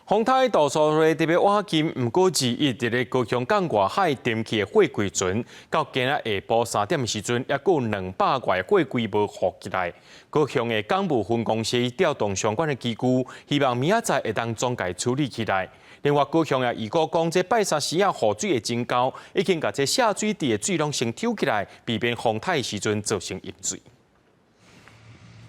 风台杜苏芮特别挖金，唔过2亿，伫咧高雄港外海沉去的货柜船，到今日下晡3点时阵，也有200外货柜无浮起来。高雄的港务分公司调动相关的机构，希望明仔载会当总解处理起来。另外，高雄也预告讲，这拜三时啊，雨水会增高，已经把这下水地的水量先抽起来，避免风台时阵造成淹水。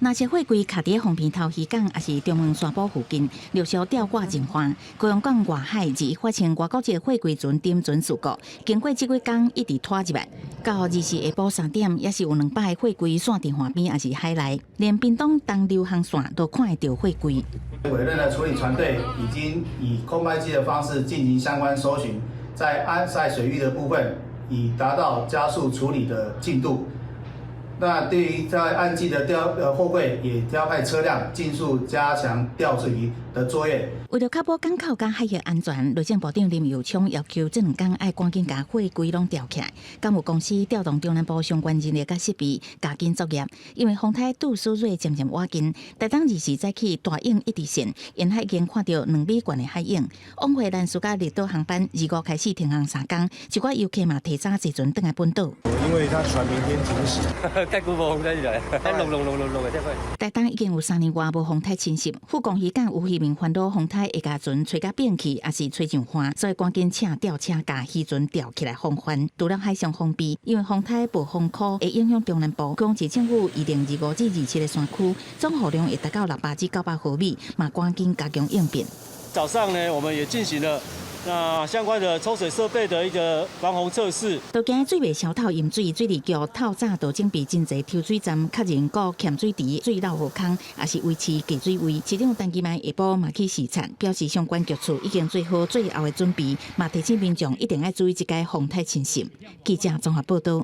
那些货柜卡伫风平头渔港，也是中门山堡附近，陆续吊挂进花。高雄港外海日发生外国籍货柜船沉船事故，经过这几天一直拖入来，到24下晡3点，也是有200个货柜线伫岸边，也是海内，连屏东东流航线都看得到货柜。委任的处理船队已经以空拍机的方式进行相关搜寻，在安水域的部分，已达到加速处理的进度。那对于在岸际的货柜，也调派车辆尽速加强吊水的作业。为了确保港口甲海域安全，内政部长林佑昌要求这2天要赶紧把货柜拢吊起来。港务公司调动中南部相关人力甲设备加紧作业，因为风台杜苏芮渐渐挖近，台东24早起大涌一直线，沿海已经看到2米悬的海涌。往回人数甲离岛航班25开始停航3天，一寡游客嘛提早坐船倒来本岛。因为他船明天停驶。太古无风台来，隆的这块。台东已经有3年外无风台侵袭，富港渔港有渔民烦恼风台会甲船吹甲变去，也是吹上花，所以赶紧请吊车甲渔船吊起来防范。除了海上封闭，因为风台暴风khu会影响中南部，高雄市政府2025至27的山区总雨量会达到600至900毫米，嘛赶紧加强应变。早上呢，我们也进行了相关的抽水设备的一个防洪测试。都惊水未消透淹水，水利局透早就整备真侪抽水站，确认各欠水池、水漏河坑，也是维持计水位。市长陈其迈下晡嘛去视察，表示相关局处已经做好最后的准备，嘛提醒民众一定要注意这个风台侵袭。记者综合报道。